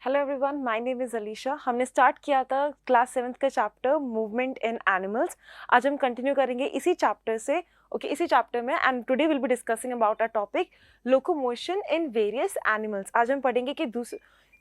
Hello everyone, my name is Alisha. हमने start किया था क्लास 7th का चैप्टर मूवमेंट इन एनिमल्स। आज हम कंटिन्यू करेंगे इसी चैप्टर से। इसी चैप्टर में and today will be discussing about a topic locomotion in various animals. आज हम पढ़ेंगे कि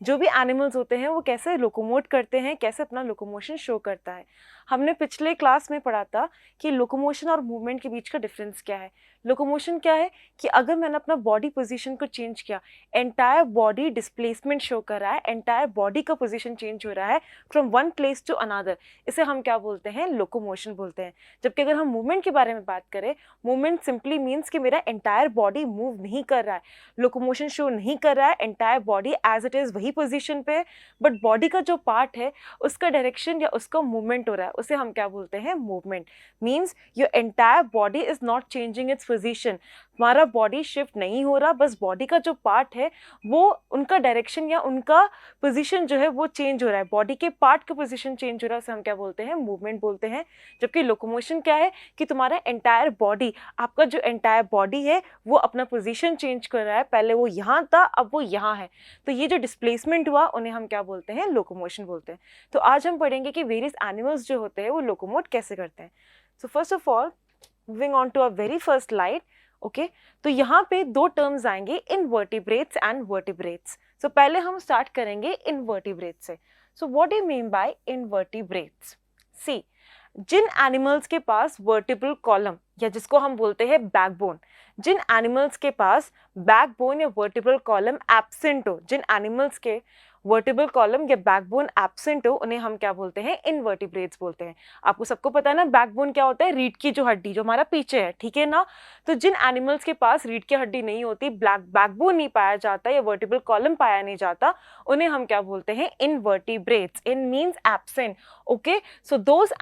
जो भी एनिमल्स होते हैं वो कैसे लोकोमोट करते हैं, कैसे अपना लोकोमोशन शो करता है। हमने पिछले क्लास में पढ़ा था कि लोकोमोशन और मूवमेंट के बीच का डिफरेंस क्या है। लोकोमोशन क्या है कि अगर मैंने अपना बॉडी पोजीशन को चेंज किया, एंटायर बॉडी डिस्प्लेसमेंट शो कर रहा है, एंटायर बॉडी का पोजीशन चेंज हो रहा है from one place to another, इसे हम क्या बोलते हैं, लोकोमोशन बोलते हैं। जबकि अगर हम मूवमेंट के बारे में बात करें, मूवमेंट सिंपली मीन्स कि मेरा एंटायर बॉडी मूव नहीं कर रहा है, लोकोमोशन शो नहीं कर रहा है, entire body as it is वही पोजीशन पे है, बट बॉडी का जो पार्ट है उसका डायरेक्शन या उसका मूवमेंट हो रहा है, उसे हम क्या बोलते हैं, movement. Means your entire body is not changing its position. हमारा बॉडी शिफ्ट नहीं हो रहा, बस बॉडी का जो पार्ट है वो उनका डायरेक्शन या उनका पोजीशन जो है वो चेंज हो रहा है, बॉडी के पार्ट का पोजीशन चेंज हो रहा है, उसे हम क्या बोलते हैं, मूवमेंट बोलते हैं। जबकि लोकोमोशन क्या है कि तुम्हारा एंटायर बॉडी, आपका जो एंटायर बॉडी है वो अपना पोजीशन चेंज कर रहा है, पहले वो यहाँ था अब वो यहाँ है, तो ये जो डिस्प्लेसमेंट हुआ उन्हें हम क्या बोलते हैं, लोकोमोशन बोलते हैं। तो आज हम पढ़ेंगे कि वेरियस एनिमल्स जो होते हैं वो लोकोमोट कैसे करते हैं। So first of all, moving on to a very first slide. तो यहाँ पे दो टर्म्स आएंगे, इनवर्टिब्रेट्स एंड वर्टिब्रेट्स। सो पहले हम स्टार्ट करेंगे इनवर्टिब्रेट्स से। So what do you mean by invertebrates? See, जिन एनिमल्स के पास वर्टिब्रल कॉलम या जिसको हम बोलते हैं बैकबोन, जिन एनिमल्स के पास बैकबोन या वर्टिब्रल कॉलम एब्सेंट हो, जिन एनिमल्स के वर्टिब्रल कॉलम या बैकबोन एब्सेंट हो, उन्हें हम क्या बोलते हैं, इनवर्टिब्रेट्स बोलते हैं। आपको सबको पता है ना, बैकबोन क्या होता है, रीढ़ की जो हड्डी जो हमारा पीछे है, ठीक है ना। तो जिन एनिमल्स के पास रीढ़ की हड्डी नहीं होती, बैकबोन नहीं पाया जाता या वर्टिब्रल कॉलम पाया नहीं जाता, उन्हें हम क्या बोलते हैं, invertebrates. In means absent. Okay, so those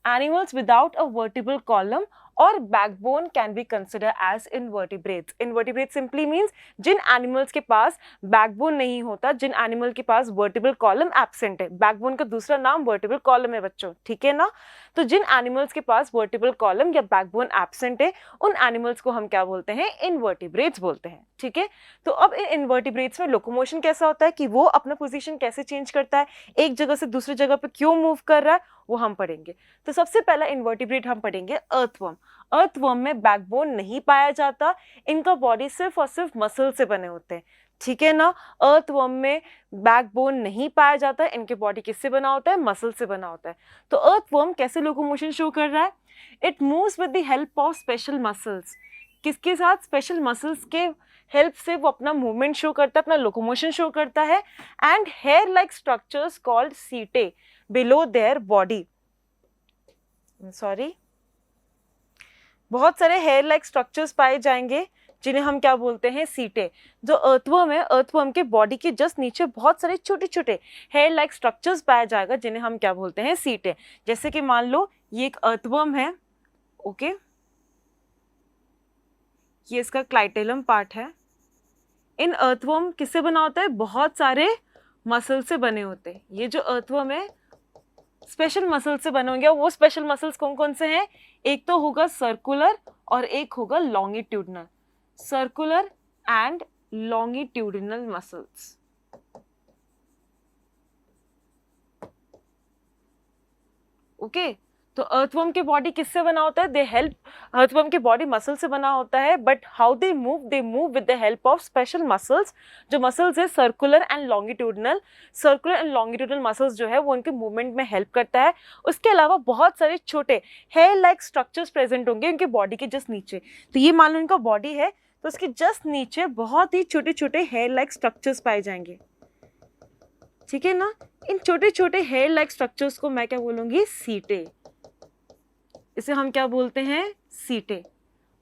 animals without a vertebral column or backbone can be considered as invertebrates. Invertebrates simply means Jin animals के पास backbone नहीं होता, जिन animal के पास vertebral column absent है। backbone का दूसरा नाम vertebral column है बच्चों, ठीक है ना। तो जिन animals के पास vertebral column या backbone absent है, उन animals को हम क्या बोलते हैं, invertebrates बोलते हैं, ठीक है। तो अब इन इनवर्टिब्रेट्स में लोकोमोशन कैसा होता है कि वो अपना पोजीशन कैसे चेंज करता है, एक जगह से दूसरी जगह पे क्यों मूव कर रहा है, वो हम पढ़ेंगे। तो सबसे पहला इनवर्टिब्रेट हम पढ़ेंगे अर्थवर्म। अर्थवर्म में बैकबोन नहीं पाया जाता, इनका बॉडी सिर्फ और सिर्फ मसल से बने होते हैं, ठीक है ना। अर्थवर्म में बैकबोन नहीं पाया जाता, इनके बॉडी किससे बना होता है, मसल से बना होता है। तो अर्थवर्म कैसे लोकोमोशन शो कर रहा है, it moves with the help of special muscles. किसके साथ, स्पेशल मसल्स के हेल्प से वो अपना मूवमेंट शो करता है, अपना लोकोमोशन शो करता है। And hair like structures called setae below their body, sorry, बहुत सारे हेयर लाइक स्ट्रक्चर्स पाए जाएंगे जिन्हें हम क्या बोलते हैं, सीटे। जो अर्थवर्म है, अर्थवर्म के बॉडी के जस्ट नीचे बहुत सारे छोटे छोटे हेयर लाइक स्ट्रक्चर्स पाया जाएगा जिन्हें हम क्या बोलते हैं, सीटे। जैसे कि मान लो ये एक अर्थवर्म है, ओके, ये इसका क्लाइटेलम पार्ट है। इन अर्थवर्म किससे बना होता है, बहुत सारे मसल से बने होते हैं। ये जो अर्थवर्म है स्पेशल मसल से बने होंगे। वो स्पेशल मसल्स कौन कौन से हैं, एक तो होगा सर्कुलर और एक होगा longitudinal. Circular and longitudinal muscles, okay. तो अर्थवर्म की बॉडी किससे बना होता है, दे हेल्प, अर्थवर्म की बॉडी मसल से बना होता है, but how they move with the help of special muscles. जो मसल्स है circular and longitudinal, circular and longitudinal muscles जो है वो उनके मूवमेंट में हेल्प करता है। उसके अलावा बहुत सारे छोटे हेयर लाइक स्ट्रक्चर्स प्रेजेंट होंगे उनके बॉडी के जस्ट नीचे। तो ये मान लो इनका बॉडी है, तो उसके जस्ट नीचे बहुत ही छोटे छोटे हेयर लाइक स्ट्रक्चर्स पाए जाएंगे, ठीक है ना। इन छोटे छोटे हेयर लाइक स्ट्रक्चर्स को मैं क्या बोलूंगी, सीटे। इसे हम क्या बोलते हैं, सीटे,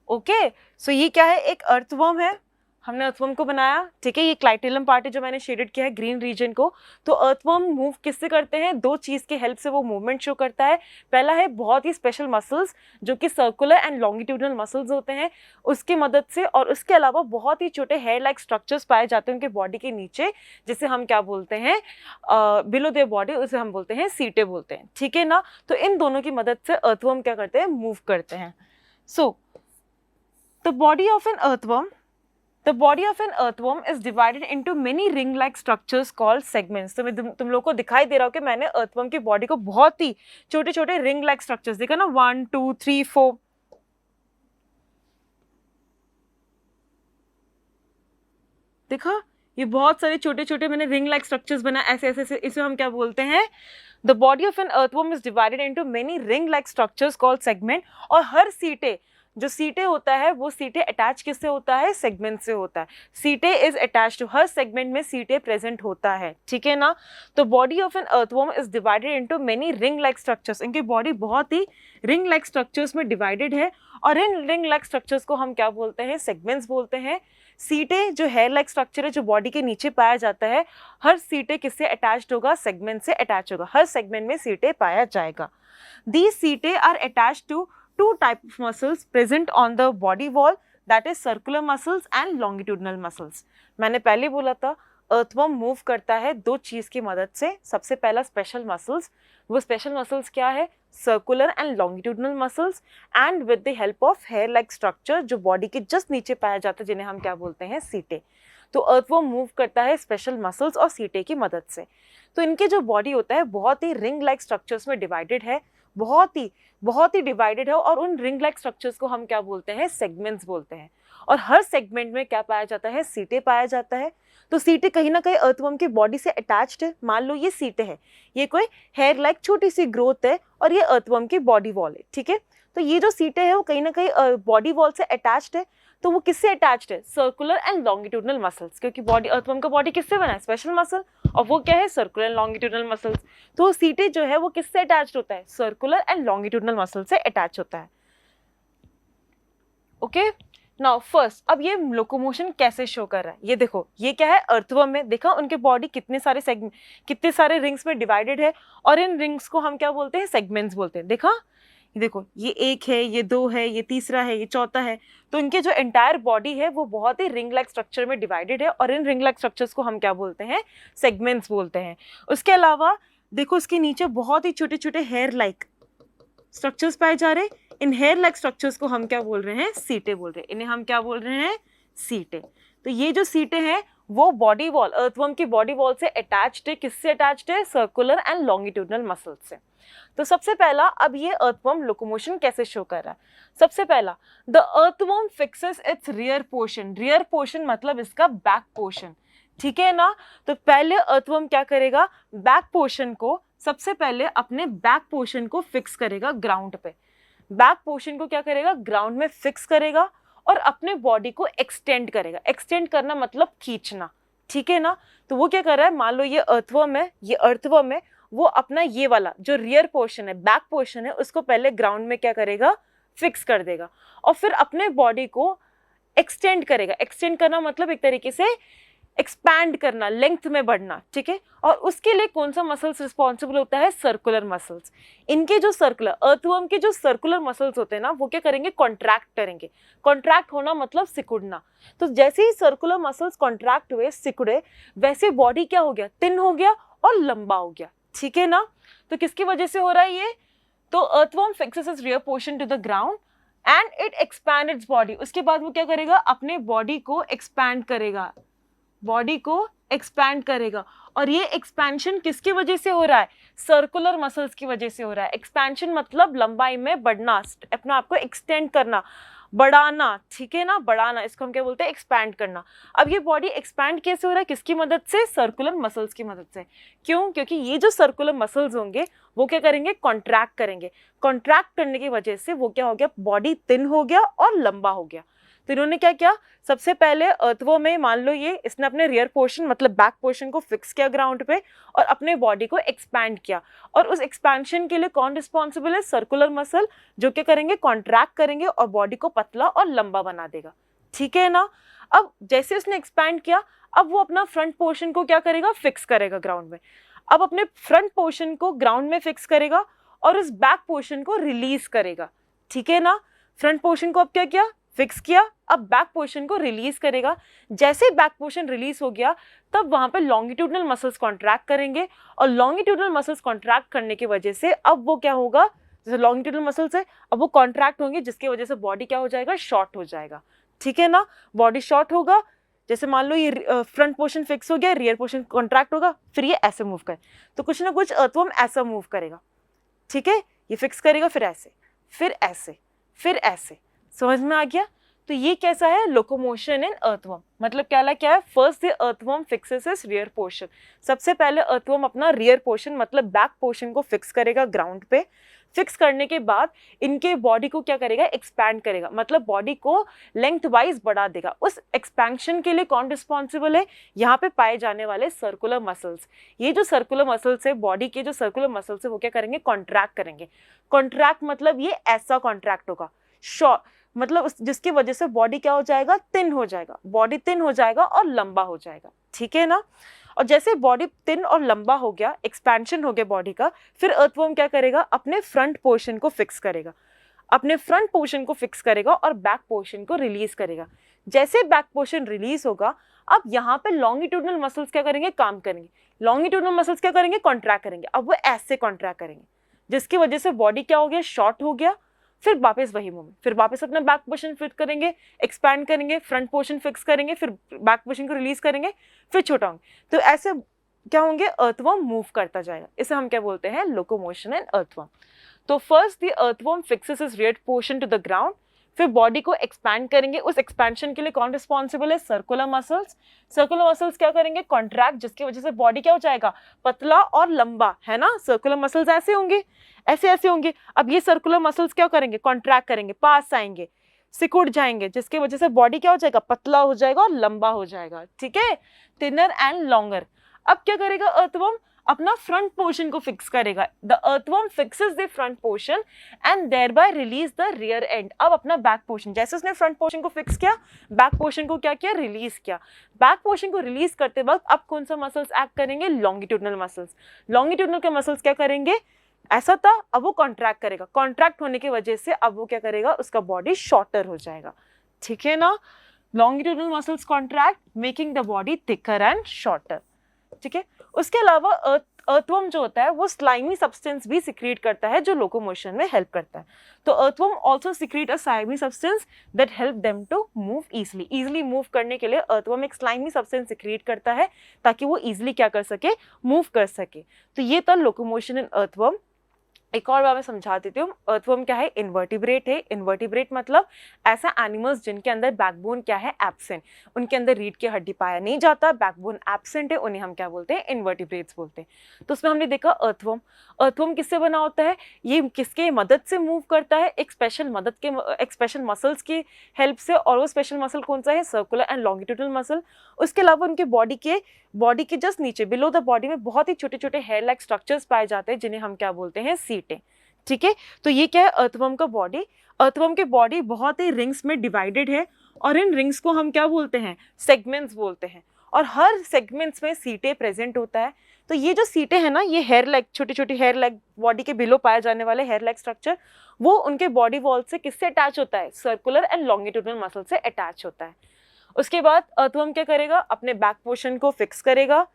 ओके। सो ये क्या है, एक अर्थवर्म है, हमने अर्थवर्म को बनाया, ठीक है। ये क्लाइटेलम पार्ट है जो मैंने शेडेड किया है ग्रीन रीजन को। तो अर्थवर्म मूव किससे करते हैं, दो चीज के हेल्प से वो मूवमेंट शो करता है। पहला है बहुत ही स्पेशल मसल्स जो कि सर्कुलर एंड लॉन्गिट्यूडनल मसल्स होते हैं, उसकी मदद से। और उसके अलावा बहुत ही छोटे हेयर लाइक स्ट्रक्चर्स पाए जाते हैं उनके बॉडी के नीचे, जिसे हम क्या बोलते हैं, बिलो देयर बॉडी, उसे हम बोलते हैं सीटे बोलते हैं, ठीक है ना। तो इन दोनों की मदद से अर्थवर्म क्या करते हैं, मूव करते हैं। So the body of an earthworm, The body of an earthworm is divided into many ring-like structures called segments. तो तुम लोग को दिखाई दे रहा हो कि मैंने earthworm की body को बहुत ही छोटे-छोटे ring-like structures देखा ना, 1 2 3 4, देखा ये बहुत सारे छोटे-छोटे मैंने ring-like structures बना ऐसे ऐसे, इसे हम क्या बोलते हैं? The body of an earthworm is divided into many ring-like structures called segment. और हर सीटे, जो सीटे होता है वो सीटे अटैच किससे होता है? सेगमेंट से होता है. सीटे इज अटैच टू, हर सेगमेंट में सीटे प्रेजेंट होता है, ठीक है ना. तो body of an earthworm is divided into many ring like structures. इनकी बॉडी बहुत ही रिंग लाइक स्ट्रक्चर्स में डिवाइडेड है और इन रिंग लाइक स्ट्रक्चर्स को हम क्या बोलते हैं? सेगमेंट्स बोलते हैं. सीटे जो हेयर लाइक स्ट्रक्चर है जो बॉडी के नीचे पाया जाता है, हर सीटे किससे अटैच्ड होगा? सेगमेंट से अटैच होगा. हर सेगमेंट में सीटे पाया जाएगा. These सीटे are attached to two type of muscles present on the body wall, that is circular muscles and longitudinal muscles. मैंने पहले बोला था earthworm मूव करता है दो चीज़ की मदद से. सबसे पहला स्पेशल मसल्स, वो स्पेशल मसल्स क्या है? Circular and longitudinal muscles and with the help of hair like structure जो बॉडी के जस्ट नीचे पाया जाता है, जिन्हें हम क्या बोलते हैं? सीटे. तो अर्थवर्म मूव करता है स्पेशल मसल्स और सीटे की मदद से. तो इनके जो बॉडी होता है बहुत ही रिंग लाइक स्ट्रक्चर्स में डिवाइडेड है, बहुत ही डिवाइडेड है. और उन रिंग लाइक स्ट्रक्चर्स को हम क्या बोलते हैं? सेगमेंट्स बोलते हैं. और हर सेगमेंट में क्या पाया जाता है? सीटे पाया जाता है. तो सीटे कहीं ना कहीं अर्थवर्म की बॉडी से अटैच्ड है. मान लो ये सीटे है, ये कोई हेयर लाइक छोटी सी ग्रोथ है और ये अर्थवर्म की बॉडी वॉल है, ठीक है. तो ये जो सीटे है वो कहीं ना कहीं बॉडी वॉल से अटैच्ड है. तो वो किससे अटैच्ड है? सर्कुलर एंड लॉन्गिट्यूडनल मसल्स, क्योंकि बॉडी अर्थवर्म का बॉडी किससे बना है? स्पेशल मसल, और वो क्या है? Circular and longitudinal muscles. तो सीटे जो है वो किससे अटैच्ड होता है? सर्कुलर एंड लॉन्गिट्यूडनल मसल से अटैच होता है. ओके, नाउ फर्स्ट, अब ये लोकोमोशन कैसे शो कर रहा है? ये देखो, ये क्या है? अर्थवर्म में. देखा उनके बॉडी कितने सारे सेगमेंट, कितने सारे रिंग्स में डिवाइडेड है और इन रिंग्स को हम क्या बोलते हैं? सेगमेंट्स बोलते हैं. देखा, ये देखो, ये एक है, ये दो है, ये तीसरा है, ये चौथा है. तो इनके जो एंटायर बॉडी है वो बहुत ही रिंग लाइक स्ट्रक्चर में डिवाइडेड है और इन रिंग लाइक स्ट्रक्चर्स को हम क्या बोलते हैं? सेगमेंट्स बोलते हैं. उसके अलावा देखो इसके नीचे बहुत ही छोटे छोटे हेयर लाइक स्ट्रक्चर्स पाए जा रहे हैं. इन हेयर लाइक स्ट्रक्चर्स को हम क्या बोल रहे हैं? सीटे बोल रहे हैं. इन्हें हम क्या बोल रहे हैं? सीटे. तो ये जो सीटे हैं वो बॉडी वॉल, अर्थवर्म की बॉडी वॉल से अटैच्ड है. किससे अटैच्ड है? सर्कुलर एंड लॉन्गिट्यूडनल मसल्स से. तो सबसे पहला, अब ये अर्थवर्म लोकोमोशन कैसे शो कर रहा है? सबसे पहला, the earthworm fixes its rear portion. Rear portion मतलब इसका बैक पोर्शन, ठीक है ना. तो पहले अर्थवर्म क्या करेगा? बैक पोर्शन को, सबसे पहले अपने बैक पोर्शन को फिक्स करेगा ग्राउंड पे. बैक पोर्शन को क्या करेगा? ग्राउंड में फिक्स करेगा और अपने बॉडी को एक्सटेंड करेगा. एक्सटेंड करना मतलब खींचना, ठीक है ना. तो वो क्या कर रहा है? मान लो ये अर्थवर्म है, ये अर्थवर्म है, वो अपना ये वाला जो रियर पोर्शन है, बैक पोर्शन है, उसको पहले ग्राउंड में क्या करेगा? फिक्स कर देगा और फिर अपने बॉडी को एक्सटेंड करेगा. एक्सटेंड करना मतलब एक तरीके से एक्सपैंड करना, लेंथ में बढ़ना, ठीक है. और उसके लिए कौन सा मसल्स रिस्पॉन्सिबल होता है? Circular muscles. इनके जो सर्कुलर, अर्थवर्म के जो सर्कुलर मसल्स होते हैं ना, वो क्या करेंगे? कॉन्ट्रैक्ट करेंगे. कॉन्ट्रैक्ट होना मतलब सिकुड़ना. तो जैसे ही सर्कुलर मसल्स कॉन्ट्रैक्ट हुए, सिकुड़े, वैसे बॉडी क्या हो गया? थिन हो गया और लंबा हो गया, ठीक है ना. तो किसकी वजह से हो रहा है ये? तो earthworm fixes its rear portion to the ground and it expand its body. उसके बाद वो क्या करेगा? अपने बॉडी को एक्सपैंड करेगा, बॉडी को एक्सपैंड करेगा. और ये एक्सपेंशन किसकी वजह से हो रहा है? सर्कुलर मसल्स की वजह से हो रहा है. एक्सपेंशन मतलब लंबाई में बढ़ना, अपने आप को एक्सटेंड करना, बढ़ाना, ठीक है ना. बढ़ाना, इसको हम क्या बोलते हैं? एक्सपैंड करना. अब ये बॉडी एक्सपैंड कैसे हो रहा है? किसकी मदद से? सर्कुलर मसल्स की मदद से. क्यों? क्योंकि ये जो सर्कुलर मसल्स होंगे वो क्या करेंगे? कॉन्ट्रैक्ट करेंगे. कॉन्ट्रैक्ट करने की वजह से वो क्या हो गया? बॉडी थिन हो गया और लंबा हो गया. तो इन्होंने क्या किया? सबसे पहले अर्थवर्म में मान लो ये, इसने अपने रियर पोर्शन मतलब बैक पोर्शन को फिक्स किया ग्राउंड पे और अपने बॉडी को एक्सपैंड किया. और उस एक्सपेंशन के लिए कौन रिस्पॉन्सिबल है? सर्कुलर मसल, जो क्या करेंगे? कॉन्ट्रैक्ट करेंगे और बॉडी को पतला और लंबा बना देगा, ठीक है ना. अब जैसे उसने एक्सपैंड किया, अब वो अपना फ्रंट पोर्शन को क्या करेगा? फिक्स करेगा ग्राउंड में. अब अपने फ्रंट पोर्शन को ग्राउंड में फिक्स करेगा और उस बैक पोर्शन को रिलीज करेगा, ठीक है ना. फ्रंट पोर्शन को अब क्या किया? फिक्स किया. अब बैक पोर्शन को रिलीज करेगा. जैसे बैक पोर्शन रिलीज हो गया तब वहां पे लॉन्गिट्यूडनल मसल्स कॉन्ट्रैक्ट करेंगे और लॉन्गिट्यूडनल मसल्स कॉन्ट्रैक्ट करने की वजह से अब वो क्या होगा? जैसे लॉन्गिट्यूडनल मसल्स है, अब वो कॉन्ट्रैक्ट होंगे जिसकी वजह से बॉडी क्या हो जाएगा? शॉर्ट हो जाएगा, ठीक है ना. बॉडी शॉर्ट होगा जैसे मान लो ये फ्रंट पोर्शन फिक्स हो गया, रियर पोर्शन कॉन्ट्रैक्ट होगा, फिर ये ऐसे मूव करे, तो कुछ ना कुछ अर्थवर्म ऐसा मूव करेगा, ठीक है, ये फिक्स करेगा, फिर ऐसे, फिर ऐसे, फिर ऐसे, समझ में आ गया। तो ये कैसा है, लोकोमोशन इन अर्थवर्म, मतलब क्या है, first the earthworm fixes his rear portion, सबसे पहले अर्थवर्म अपना रियर पोर्शन मतलब बैक पोर्शन को फिक्स करेगा ग्राउंड पे। फिक्स करने के बाद इनके बॉडी को क्या करेगा, एक्सपैंड करेगा, मतलब बॉडी को लेंथ वाइज बढ़ा देगा। उस एक्सपेंशन के लिए कौन रिस्पॉन्सिबल है, यहाँ पे पाए जाने वाले सर्कुलर मसल्स। ये जो सर्कुलर मसल्स है, बॉडी के जो सर्कुलर मसल्स है, वो क्या करेंगे, कॉन्ट्रैक्ट करेंगे। कॉन्ट्रैक्ट मतलब ये ऐसा कॉन्ट्रैक्ट होगा, शॉर्ट मतलब जिसकी वजह से बॉडी क्या हो जाएगा, थिन हो जाएगा, बॉडी थिन हो जाएगा और लंबा हो जाएगा, ठीक है ना। और जैसे बॉडी थिन और लंबा हो गया, एक्सपेंशन हो गया बॉडी का, फिर अर्थवर्म क्या करेगा, अपने फ्रंट पोर्शन को फिक्स करेगा, अपने फ्रंट पोर्शन को फिक्स करेगा और बैक पोर्शन को रिलीज करेगा। जैसे बैक पोर्शन रिलीज होगा, अब यहाँ पे लॉन्गिट्यूडनल मसल्स क्या करेंगे, काम करेंगे। लॉन्गिट्यूडनल मसल्स क्या करेंगे, कॉन्ट्रैक्ट करेंगे। अब वो ऐसे कॉन्ट्रैक्ट करेंगे, जिसकी वजह से बॉडी क्या हो गया, शॉर्ट हो गया। फिर वापस वही मूवमेंट, फिर वापस अपना बैक पोर्शन फिट करेंगे, एक्सपैंड करेंगे, फ्रंट पोर्शन फिक्स करेंगे, फिर बैक पोर्शन को रिलीज करेंगे, फिर छोटा होंगे। तो ऐसे क्या होंगे, अर्थवर्म मूव करता जाएगा। इसे हम क्या बोलते हैं, लोकोमोशन इन अर्थवर्म। तो first the earthworm fixes his rear portion to the ground, फिर बॉडी को एक्सपैंड करेंगे। उस एक्सपेंशन के लिए कौन रिस्पॉन्सिबल है, सर्कुलर मसल्स। सर्कुलर मसल्स क्या करेंगे, कॉन्ट्रैक्ट, जिसकी वजह से बॉडी क्या हो जाएगा, पतला और लंबा, है ना। सर्कुलर मसल्स ऐसे होंगे, ऐसे ऐसे होंगे। अब ये सर्कुलर मसल्स क्या करेंगे, कॉन्ट्रैक्ट करेंगे, पास आएंगे, सिकुड़ जाएंगे, जिसकी वजह से बॉडी क्या हो जाएगा, पतला हो जाएगा और लंबा हो जाएगा, ठीक है, थिनर एंड लॉन्गर। अब क्या करेगा अर्थवर्म, अपना फ्रंट पोर्शन को फिक्स करेगा। The earthworm fixes the front portion and thereby release the rear and. अब अपना बैक पोर्शन, जैसे उसने फ्रंट पोर्शन को फिक्स किया, बैक पोर्शन को क्या किया, रिलीज किया। बैक पोर्शन को रिलीज करते वक्त अब कौन सा मसल्स एक्ट करेंगे, लॉन्गिट्यूडनल मसल्स। लॉन्गिट्यूडनल के मसल्स क्या करेंगे, ऐसा था, अब वो कॉन्ट्रैक्ट करेगा। कॉन्ट्रैक्ट होने की वजह से अब वो क्या करेगा, उसका बॉडी शॉर्टर हो जाएगा, ठीक है ना। Longitudinal muscles contract, making the body thicker and shorter, ठीक है। उसके अलावा अर्थवर्म जो होता है वो स्लाइमी सब्सटेंस भी सिक्रीट करता है, जो लोकोमोशन में हेल्प करता है। तो earthworm also secrete a slimy substance that help them to move easily move करने के लिए अर्थवर्म एक स्लाइमी सब्सटेंस सिक्रीट करता है, ताकि वो इजीली क्या कर सके, मूव कर सके। तो ये था लोकोमोशन इन अर्थवर्म। एक और बार मैं समझा देती हूँ, अर्थवर्म क्या है, इन्वर्टिब्रेट है। इन्वर्टिब्रेट मतलब ऐसा एनिमल्स जिनके अंदर बैकबोन क्या है, एब्सेंट, उनके अंदर रीढ़ की हड्डी पाया नहीं जाता, बैकबोन एब्सेंट है, उन्हें हम क्या बोलते हैं, इन्वर्टिब्रेट्स बोलते हैं। तो उसमें हमने देखा अर्थवर्म। अर्थवर्म किससे बना होता है, ये किसके मदद से मूव करता है, एक स्पेशल मसल्स की हेल्प से। और वो स्पेशल मसल कौन सा है, सर्कुलर एंड लॉन्गिट्यूडनल मसल। उसके अलावा उनके बॉडी के जस्ट नीचे बिलो द बॉडी में बहुत ही छोटे छोटे हेयर लाइक स्ट्रक्चर्स पाए जाते हैं, जिन्हें हम क्या बोलते हैं, सीटें, ठीक है। तो ये क्या है, अर्थवर्म का बॉडी। अर्थवर्म के बॉडी बहुत ही रिंग्स में डिवाइडेड है, और इन रिंग्स को हम क्या बोलते हैं, सेगमेंट्स बोलते हैं। और हर सेगमेंट्स में सीटें प्रेजेंट होता है। तो ये जो सीटें हैं ना, ये हेयर लाइक छोटी छोटी हेयर लाइक बॉडी के बिलो पाए जाने वाले हेयर लाइक स्ट्रक्चर, वो उनके बॉडी वॉल से किससे अटैच होता है, सर्कुलर एंड लॉन्गिट्यूडनल मसल से अटैच होता है। उसके बाद अर्थवर्म क्या करेगा, अपने बैक पोर्शन को फिक्स करेगा,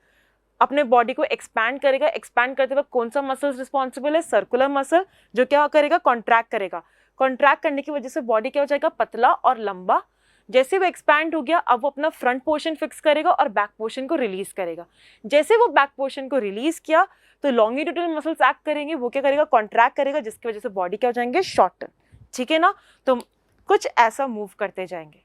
अपने बॉडी को एक्सपैंड करेगा। एक्सपैंड करते वक्त कौन सा मसल्स रिस्पॉन्सिबल है, सर्कुलर मसल, जो क्या करेगा, कॉन्ट्रैक्ट करेगा। कॉन्ट्रैक्ट करने की वजह से बॉडी क्या हो जाएगा, पतला और लंबा। जैसे वो एक्सपैंड हो गया, अब वो अपना फ्रंट पोर्शन फिक्स करेगा और बैक पोर्शन को रिलीज करेगा। जैसे वो बैक पोर्शन को रिलीज किया, तो लॉन्गिट्यूडनल मसल्स एक्ट करेंगे, वो क्या करेगा, कॉन्ट्रैक्ट करेगा, जिसकी वजह से बॉडी क्या हो जाएंगे, शॉर्टन, ठीक है ना। तो कुछ ऐसा मूव करते जाएंगे,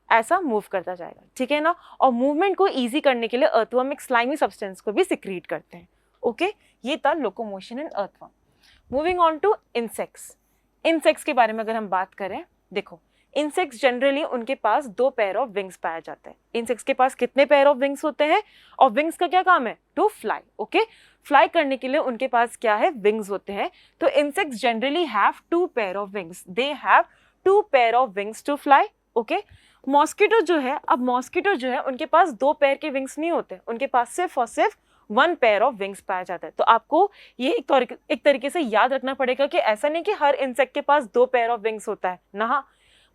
ऐसा मूव करता जाएगा, ठीक है ना। और मूवमेंट को इजी करने के लिए अर्थवर्म एक स्लाइमी सब्सटेंस को भी सिक्रीट करते हैं, ओके। ये था locomotion in earthworm. Moving on to insects. Insects के बारे में अगर हम बात करें, देखो, इंसेक्ट्स जनरली उनके पास 2 पेयर ऑफ विंग्स पाया जाता है। इंसेक्ट्स के पास कितने पेयर ऑफ विंग्स होते हैं, और विंग्स का क्या काम है, टू फ्लाई, ओके। फ्लाई करने के लिए उनके पास क्या है, विंग्स होते हैं। तो insects generally have 2 pair of wings, they have 2 pair of wings to fly, okay. Mosquito जो है, अब मॉस्किटो जो है, उनके पास 2 पेयर के विंग्स नहीं होते, उनके पास सिर्फ और सिर्फ 1 पेयर ऑफ विंग्स पाया जाता है। तो आपको ये एक तरीके से याद रखना पड़ेगा कि ऐसा नहीं कि हर इंसेक्ट के पास 2 पेयर ऑफ विंग्स होता है ना,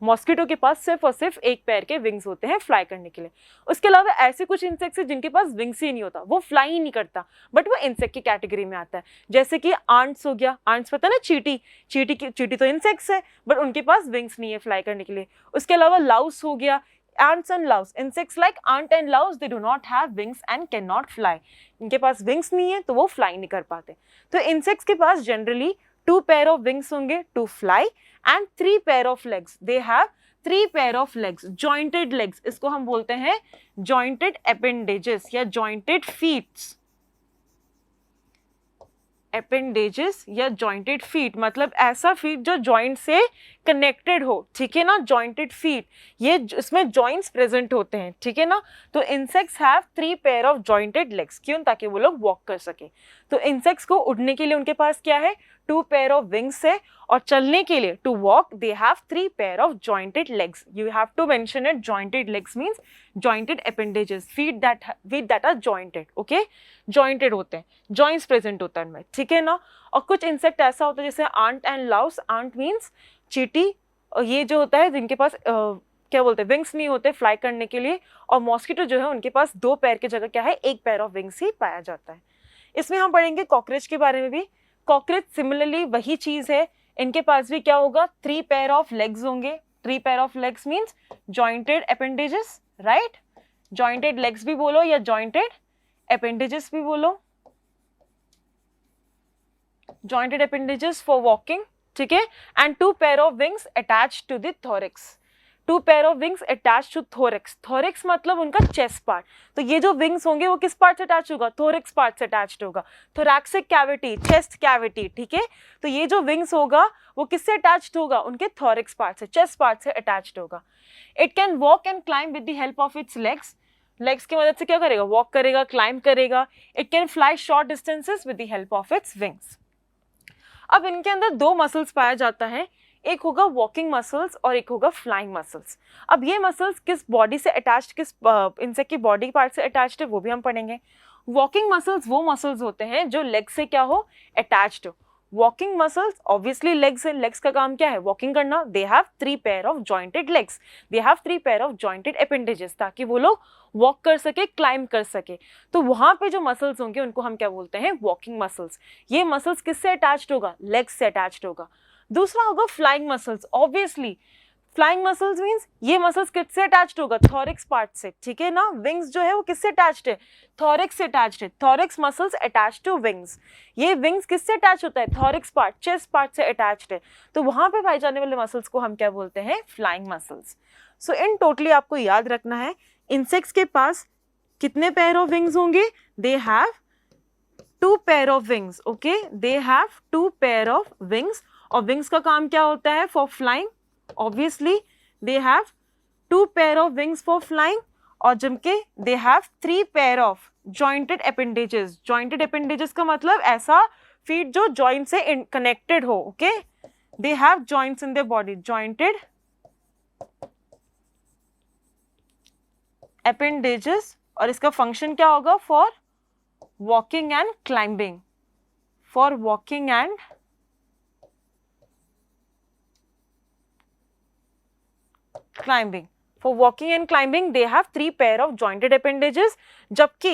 मॉस्किटो के पास सिर्फ और सिर्फ 1 पेयर के विंग्स होते हैं फ्लाई करने के लिए। उसके अलावा ऐसे कुछ इंसेक्ट्स हैं जिनके पास विंग्स ही नहीं होता, वो फ्लाई ही नहीं करता, बट वो इंसेक्ट की कैटेगरी में आता है। जैसे कि आंट्स हो गया, आंट्स पता ना, चींटी तो इंसेक्ट्स है, बट उनके पास विंग्स नहीं है फ्लाई करने के लिए। उसके अलावा लाउस हो गया, ants and loves. Insects like ant and loves, they do not have wings and cannot fly. इनके पास wings नहीं है तो वो fly नहीं कर पाते. तो insects के पास generally 2 pair of wings होंगे to fly and 3 pair of legs. They have 3 pair of legs, jointed legs. इसको हम बोलते हैं jointed appendages या jointed feet. Appendages या jointed feet मतलब ऐसा feet जो joint से connected हो, ठीक है ना. jointed feet, ये इसमें joints present होते हैं, ठीक है ना. तो insects have 3 pair of jointed legs. क्यों? ताकि वो लोग walk कर सके. तो insects को उड़ने के लिए उनके पास क्या है? 2 pair of wings है, और चलने के लिए to walk they have 3 pair of jointed legs. You have to mention it. Jointed legs means jointed appendages, feet that are jointed. Okay, jointed होते हैं, joints present होता है इनमें, ठीक है ना. और कुछ insect ऐसा होता है जैसे ant and louse. ant means चींटी, और ये जो होता है जिनके पास क्या बोलते हैं, विंग्स नहीं होते फ्लाई करने के लिए. और मॉस्किटो जो है उनके पास 2 पैर की जगह क्या है, 1 पैर ऑफ विंग्स ही पाया जाता है. इसमें हम पढ़ेंगे कॉकरोच के बारे में भी. कॉकरोच सिमिलरली वही चीज है, इनके पास भी क्या होगा, 3 pair of legs होंगे. 3 pair of legs means jointed appendages, right? jointed legs भी बोलो या jointed appendages भी बोलो. jointed appendages for walking, ठीक है. and 2 pair of wings attached to the thorax. 2 pair of wings attached to thorax. thorax मतलब उनका chest part. तो ये जो wings होंगे वो किस part से attached होगा, thorax part से attached होगा. thoracic cavity, chest cavity, ठीक है. तो ये जो wings होगा वो किससे attached होगा, उनके thorax part से, chest part से attached होगा. it can walk and climb with the help of its legs. legs की मदद से क्या करेगा, walk करेगा, climb करेगा. it can fly short distances with the help of its wings. अब इनके अंदर 2 मसल्स पाया जाता है, एक होगा वॉकिंग मसल्स और एक होगा फ्लाइंग मसल्स. अब ये मसल्स किस बॉडी से अटैच्ड, किस इंसेक्ट की बॉडी पार्ट से अटैच्ड है वो भी हम पढ़ेंगे. वॉकिंग मसल्स वो मसल्स होते हैं जो लेग से क्या हो, अटैच्ड हो. वॉकिंग मसल्स ऑब्वियसली लेग्स है, लेग्स का काम क्या है, वॉकिंग करना. दे have 3 pair of jointed legs. They have 3 pair of jointed appendages, ताकि वो लोग वॉक कर सके, क्लाइंब कर सके. तो वहां पे जो मसल्स होंगे उनको हम क्या बोलते हैं, वॉकिंग मसल्स. ये मसल्स किससे अटैच्ड होगा, लेग्स से अटैच्ड होगा. दूसरा होगा flying muscles. Obviously flying muscles means ये मसल्स किससे अटैच्ड होगा, थॉरिक्स पार्ट से, ठीक है ना. विंग्स जो है वो किससे अटैच्ड है, थॉरिक्स से अटैच्ड है. Thorax muscles attached to wings. ये विंग्स किससे अटैच होता है, थॉरिक्स पार्ट, चेस्ट पार्ट से अटैच्ड है. तो वहां पे पाए जाने वाले मसल्स को हम क्या बोलते हैं, फ्लाइंग मसल्स. सो इन टोटली आपको याद रखना है, इंसेक्ट्स के पास कितने पेयर ऑफ विंग्स होंगे, दे have 2 pair of wings. Okay, they have 2 pair of wings. और विंग्स का काम क्या होता है, for flying. Obviously they have 2 pair of wings for flying. और जबकि दे have 3 pair of jointed appendages. jointed appendages का मतलब ऐसा फीट जो जॉइंट से कनेक्टेड हो. Okay, they have joints in their body. jointed appendages. और इसका फंक्शन क्या होगा, for walking and climbing. For walking and climbing. For walking and climbing they have 3 pair of jointed appendages. जबकि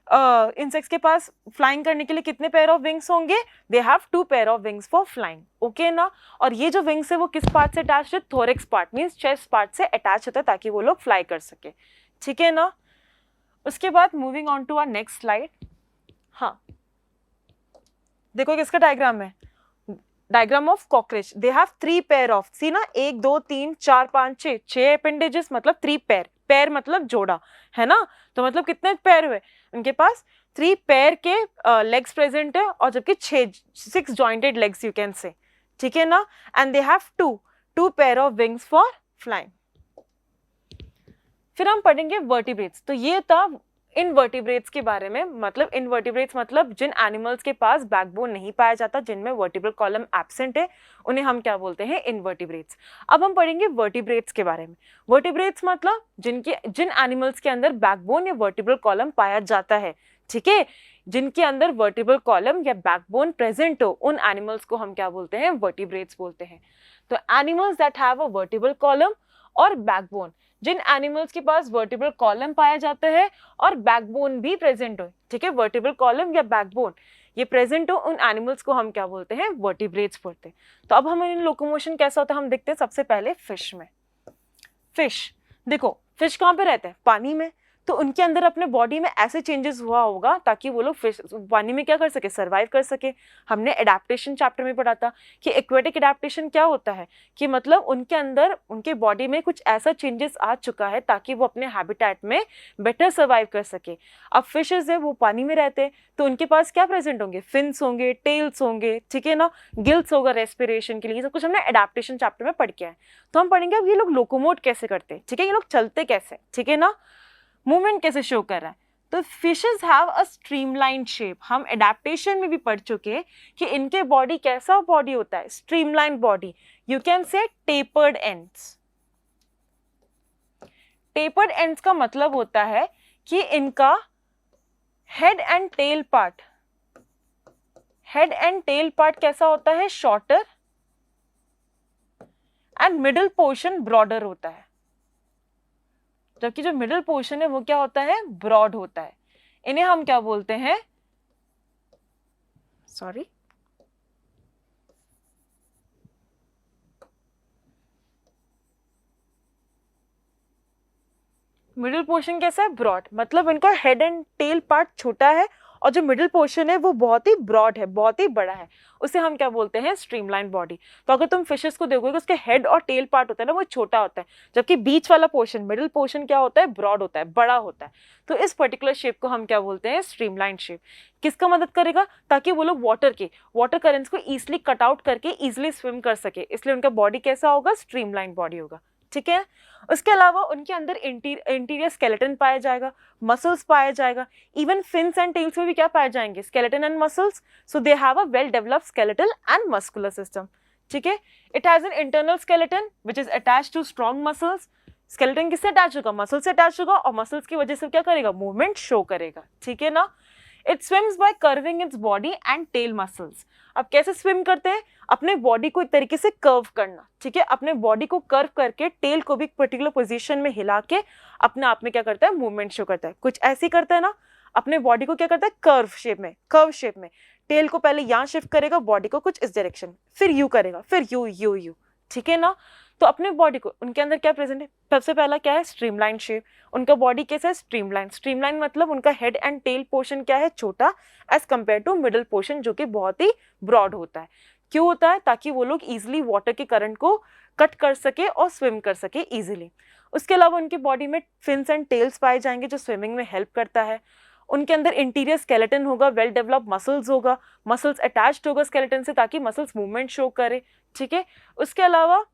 insects के पास flying करने के लिए कितने पेयर ऑफ विंग्स होंगे, दे have 2 pair of wings for flying. Okay ना. और ये जो विंग्स है वो किस पार्ट से अटैच है, thorax part means chest part से अटैच होता है ताकि वो लोग फ्लाई कर सके, ठीक है ना. उसके बाद moving on to our next slide. हाँ देखो किसका डायग्राम है, diagram of cockroach. They have 3 pair of, see ना, 1 2 3 4 5 6 अपेंडेजेस मतलब 3 pair. पैर मतलब जोड़ा है ना. तो मतलब कितने पैर हुए उनके पास, 3 pair के लेग्स प्रेजेंट है, और जबकि 6 jointed legs you can say, ठीक है ना. And they have 2 pair of wings for flying. फिर हम पढ़ेंगे वर्टिब्रेट्स. तो ये था इनवर्टिब्रेट्स के बारे में. मतलब इनवर्टिब्रेट्स मतलब जिन एनिमल्स के पास बैकबोन नहीं पाया जाता, जिनमें वर्टिब्रल कॉलम एब्सेंट है, उन्हें हम क्या बोलते हैं, इनवर्टिब्रेट्स. अब हम पढ़ेंगे वर्टिब्रेट्स के बारे में. वर्टिब्रेट्स मतलब जिन एनिमल्स के अंदर बैकबोन या वर्टिब्रल कॉलम पाया जाता है, ठीक है. जिनके अंदर वर्टिब्रल कॉलम या बैकबोन प्रेजेंट हो, उन एनिमल्स को हम क्या बोलते हैं, वर्टिब्रेट्स बोलते हैं. तो animals that have a vertebral column और बैकबोन, जिन एनिमल्स के पास वर्टिब्रल कॉलम पाया जाता है और बैकबोन भी प्रेजेंट हो, ठीक है. वर्टिब्रल कॉलम या बैकबोन ये प्रेजेंट हो, उन एनिमल्स को हम क्या बोलते हैं, वर्टिब्रेट्स बोलते हैं. तो अब हम इन लोकोमोशन कैसा होता है हम देखते हैं. सबसे पहले फिश में. फिश देखो, फिश कहाँ पे रहते हैं? पानी में। तो उनके अंदर अपने बॉडी में ऐसे चेंजेस हुआ होगा ताकि वो लोग फिश पानी में क्या कर सके, सर्वाइव कर सके। हमने एडेप्टेशन चैप्टर में पढ़ा था कि एक्वेटिक एडेप्टेशन क्या होता है, कि मतलब उनके अंदर उनके बॉडी में कुछ ऐसा चेंजेस आ चुका है ताकि वो अपने हैबिटेट में बेटर सर्वाइव कर सके। अब फिशेज है वो पानी में रहते हैं, तो उनके पास क्या प्रेजेंट होंगे? फिन्स होंगे, टेल्स होंगे, ठीक है ना, गिल्स होगा रेस्पिरेशन के लिए। सब कुछ हमने एडेप्टेशन चैप्टर में पढ़ के आए। तो हम पढ़ेंगे अब ये लोग लोकोमोट कैसे करते हैं, ठीक है, ये लोग चलते कैसे, ठीक है ना, मूवमेंट कैसे शो कर रहा है। तो fishes have a streamline shape. हम एडेप्टेशन में भी पढ़ चुके कि इनके बॉडी कैसा बॉडी होता है? Streamline body. You can say tapered ends. Tapered ends का मतलब होता है कि इनका head and tail part, head and tail part कैसा होता है? Shorter, and middle portion broader होता है, जबकि जो मिडिल पोर्शन है वो क्या होता है? ब्रॉड होता है। इन्हें हम क्या बोलते हैं? सॉरी, मिडिल पोर्शन कैसा है? ब्रॉड। मतलब इनका हेड एंड टेल पार्ट छोटा है और जो मिडिल पोर्शन है वो बहुत ही ब्रॉड है, बहुत ही बड़ा है। उसे हम क्या बोलते हैं? Streamline body. तो अगर तुम फिशेस को देखोगे उसके हेड और टेल पार्ट होता है ना, वो छोटा होता है, जबकि बीच वाला पोर्शन, मिडिल पोर्शन क्या होता है? ब्रॉड होता है, बड़ा होता है। तो इस पर्टिकुलर शेप को हम क्या बोलते हैं? Streamline shape. किसका मदद करेगा? ताकि वो लोग वाटर करेंट्स को ईजिली कट आउट करके ईजिली स्विम कर सके, इसलिए उनका बॉडी कैसा होगा? स्ट्रीमलाइन बॉडी होगा, ठीक है। उसके अलावा उनके अंदर इंटीरियर स्केलेटन पाया जाएगा, मसल्स पाया जाएगा। इवन फिन्स एंड टेल्स में भी क्या पाए जाएंगे? Skeleton and muscles. So they have a well developed skeletal and muscular system, ठीक है। It has an internal skeleton which is attached to strong muscles. Skeleton किससे अटैच होगा? मसल से अटैच होगा, और मसल्स की वजह से क्या करेगा? मूवमेंट शो करेगा, ठीक है ना। It swims by curving its body and tail muscles. अब कैसे स्विम करते हैं? अपने बॉडी को एक तरीके से कर्व करना, ठीक है, अपने बॉडी को कर्व करके टेल को भी एक पर्टिकुलर पोजीशन में हिला के अपने आप में क्या करता है? मूवमेंट शो करता है। कुछ ऐसी करता है ना, अपने बॉडी को क्या करता है? कर्व शेप में टेल को पहले यहाँ शिफ्ट करेगा, बॉडी को कुछ इस डायरेक्शन, फिर यू करेगा, फिर यू, ठीक है ना। तो अपने बॉडी को, उनके अंदर क्या प्रेजेंट है? सबसे पहला क्या है? Streamline shape. उनका बॉडी कैसा है? स्ट्रीमलाइन मतलब उनका हेड एंड टेल पोर्शन क्या है? छोटा, as compare to middle portion जो कि बहुत ही ब्रॉड होता है। क्यों होता है? ताकि वो लोग इजिली वाटर के करंट को कट कर सके और स्विम कर सके इजिली। उसके अलावा उनकी बॉडी में फिन्स एंड टेल्स पाए जाएंगे जो स्विमिंग में हेल्प करता है। उनके अंदर इंटीरियर स्केलेटन होगा, वेल डेवलप मसल्स होगा, मसल्स अटैच्ड होगा स्केलेटन से ताकि मसल्स मूवमेंट शो करे, ठीक है। उसके अलावा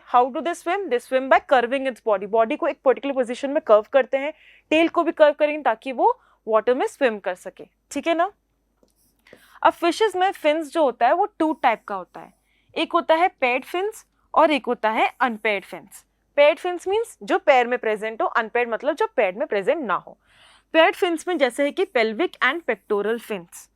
how do they swim by curving its body. Body को एक पर्टिकुलर पोजीशन में कर्व करते हैं, टेल को भी कर्व करेंगे ताकि वो वाटर में स्विम कर सके, ठीक है ना। अब फिशेस में फिन्स जो होता है वो टू टाइप का होता है। एक होता है पेयर्ड फिन्स और एक होता है unpaired fins. Paired fins means जो पेयर में प्रेजेंट हो, अनपेयर्ड मतलब जो पेयर में प्रेजेंट ना हो। पेयर्ड फिन्स में जैसे है कि pelvic and pectoral fins,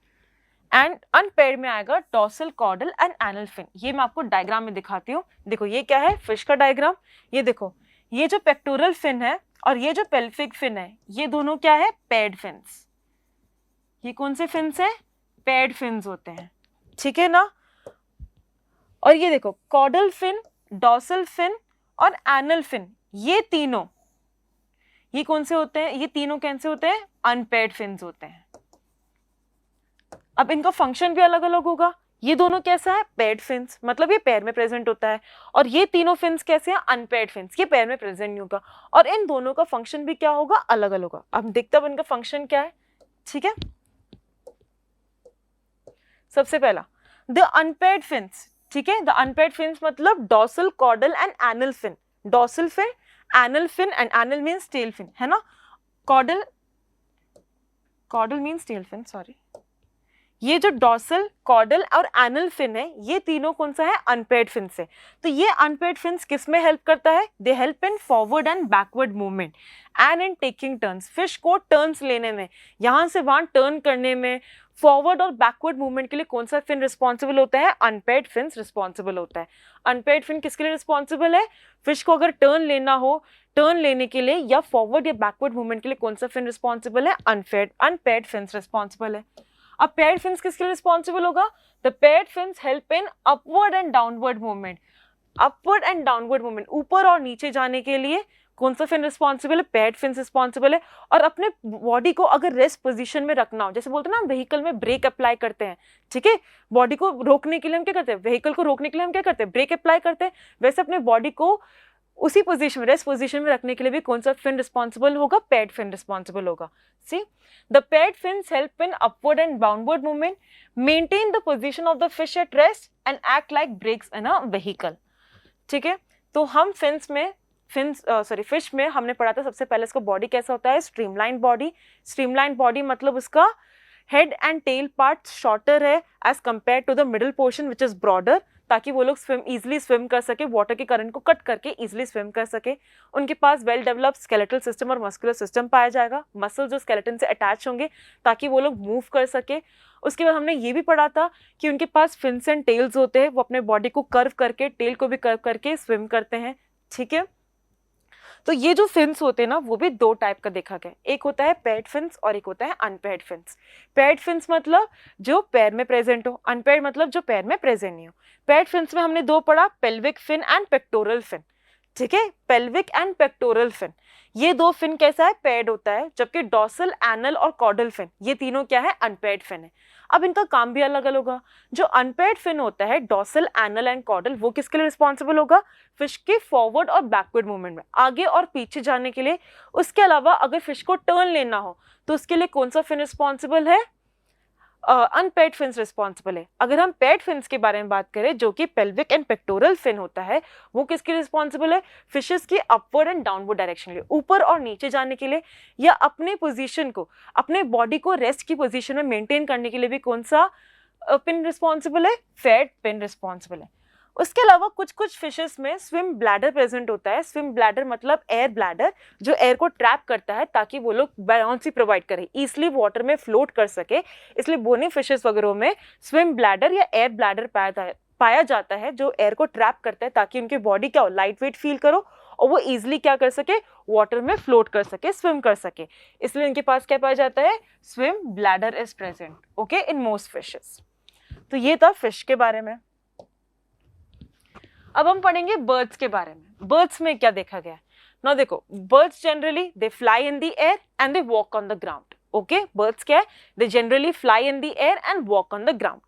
and unpaired में आएगा dorsal, caudal and anal fin. ये मैं आपको डायग्राम में दिखाती हूँ। देखो ये क्या है? फिश का डायग्राम। ये देखो, ये जो पेक्टोरल फिन है और ये जो पेल्विक फिन है, ये दोनों क्या है? Paired fins. ये कौन से फिन्स है? पेयर्ड फिन्स होते हैं, ठीक है ना। और ये देखो, कॉर्डल फिन, डॉर्सल फिन और एनल फिन, ये तीनों, ये कौन से होते हैं? ये तीनों कैसे होते हैं? अनपेयर्ड फिन्स होते हैं। अब इनका फंक्शन भी अलग अलग होगा। ये दोनों कैसा है? पेयर्ड फिन्स, मतलब ये पेयर में प्रेजेंट होता है, और ये तीनों फिन्स कैसे हैं? अनपेयर्ड फिन्स, ये पेयर में प्रेजेंट नहीं होगा। और इन दोनों का फंक्शन भी क्या होगा? अलग अलग होगा। अब देखते हैं इनका फंक्शन क्या है, ठीक है। सबसे पहला द अनपेयर्ड फिन्स, ठीक है। द अनपेयर्ड फिन्स मतलब dorsal, caudal and anal fin. Dorsal fin, anal fin, and anal means tail fin, है ना। Caudal means tail fin, sorry. ये जो डॉर्सल, कॉर्डल और एनल फिन है, ये तीनों कौन सा है? अनपेयर्ड फिन से। तो ये अनपेयर्ड फिन्स किस में हेल्प करता है? They help in forward and backward movement and in taking turns. Fish को टर्न्स लेने में, यहाँ से वहां टर्न करने में, फॉरवर्ड और बैकवर्ड मूवमेंट के लिए कौन सा फिन रिस्पॉन्सिबल होता है? अनपेयर्ड फिन्स रिस्पॉन्सिबल होता है। अनपेयर्ड फिन किसके लिए रिस्पॉन्सिबल है? फिश को अगर टर्न लेना हो, टर्न लेने के लिए या फॉरवर्ड या बैकवर्ड मूवमेंट के लिए कौन सा फिन रिस्पॉन्सिबल है? अनपेयर्ड फिन्स रिस्पॉन्सिबल है। अब पेयर्ड फिन्स किसके लिए रिस्पॉन्सिबल होगा? The paired fins help in upward and downward movement. Upward and downward movement, ऊपर और नीचे जाने के लिए कौन सा फिन रिस्पॉन्सिबल है? पेयर्ड फिन रिस्पॉन्सिबल है। और अपने बॉडी को अगर रेस्ट पोजीशन में रखना हो, जैसे बोलते हैं ना व्हीकल में ब्रेक अप्लाई करते हैं, ठीक है, बॉडी को रोकने के लिए हम क्या करते हैं, व्हीकल को रोकने के लिए हम क्या करते हैं, ब्रेक अप्लाई करते हैं। वैसे अपने बॉडी को उसी पोजीशन में, रेस्ट पोजीशन में रखने के लिए भी कौन सा फिन रिस्पॉन्सिबल होगा? पेयर्ड फिन रिस्पॉन्सिबल होगा। See the paired fins help in upward and downward movement, maintain the position of the fish at rest and act like brakes in a vehicle। ठीक है, तो हम फिश में हमने पढ़ा था सबसे पहले इसका बॉडी कैसा होता है, स्ट्रीमलाइन बॉडी। स्ट्रीमलाइन बॉडी मतलब उसका head and tail part shorter है as compare to the middle portion which is broader, ताकि वो लोग इजीली स्विम कर सके, वाटर के करंट को कट करके इजीली स्विम कर सके। उनके पास वेल डेवलप्ड स्केलेटल सिस्टम और मस्कुलर सिस्टम पाया जाएगा, मसल जो स्केलेटन से अटैच होंगे ताकि वो लोग मूव कर सके। उसके बाद हमने ये भी पढ़ा था कि उनके पास फिन्स एंड टेल्स होते हैं, वो अपने बॉडी को कर्व करके, टेल को भी कर्व करके स्विम करते हैं। ठीक है, तो ये जो फिन्स होते हैं ना, वो भी दो टाइप का देखा गया, एक होता है पेयर्ड फिन्स और एक होता है अनपेयर्ड फिन्स। पेयर्ड फिन्स मतलब जो पैर में प्रेजेंट हो, अनपेयर्ड मतलब जो पैर में प्रेजेंट नहीं हो। पेयर्ड फिन्स में हमने दो पढ़ा, pelvic fin and pectoral fin. ठीक है, पेल्विक एंड पेक्टोरल फिन, ये दो फिन कैसा है, पेयर्ड होता है, जबकि डॉर्सल, एनल और कॉर्डल फिन ये तीनों क्या है, अनपेयर्ड फिन है। अब इनका काम भी अलग अलग होगा। जो अनपेयर्ड फिन होता है, डॉर्सल, एनल एंड कॉर्डल, वो किसके लिए रिस्पॉन्सिबल होगा, फिश के फॉरवर्ड और बैकवर्ड मूवमेंट में, आगे और पीछे जाने के लिए। उसके अलावा अगर फिश को टर्न लेना हो तो उसके लिए कौन सा फिन रिस्पॉन्सिबल है, अनपेयर्ड फिन्स रिस्पॉन्सिबल है। अगर हम पेयर्ड फिन्स के बारे में बात करें, जो कि पेल्विक एंड पेक्टोरल फिन होता है, वो किसके रिस्पॉन्सिबल है, फिशेस की अपवर्ड एंड डाउनवर्ड डायरेक्शन के लिए, ऊपर और नीचे जाने के लिए, या अपने पोजीशन को, अपने बॉडी को रेस्ट की पोजीशन में मेंटेन करने के लिए भी कौन सा पिन रिस्पॉन्सिबल है, पेयर्ड पिन रिस्पॉन्सिबल है। उसके अलावा कुछ कुछ फिशेस में स्विम ब्लैडर प्रेजेंट होता है। स्विम ब्लैडर मतलब एयर ब्लैडर, जो एयर को ट्रैप करता है ताकि वो लोग बायोंसी प्रोवाइड करे, इजिली वाटर में फ्लोट कर सके। इसलिए बोनी फिशेस वगैरह में स्विम ब्लैडर या एयर ब्लैडर पाया जाता है, जो एयर को ट्रैप करता है ताकि उनकी बॉडी क्या हो, लाइट वेट फील करो और वो इजिली क्या कर सके, वाटर में फ्लोट कर सके, स्विम कर सके। इसलिए उनके पास क्या पाया जाता है, swim bladder is present, okay, in most fishes. तो ये था फिश के बारे में। अब हम पढ़ेंगे बर्ड्स के बारे में। बर्ड्स में क्या देखा गया है ना, देखो, birds generally they fly in the air and they walk on the ground. Okay, birds क्या है, they generally fly in the air and walk on the ground.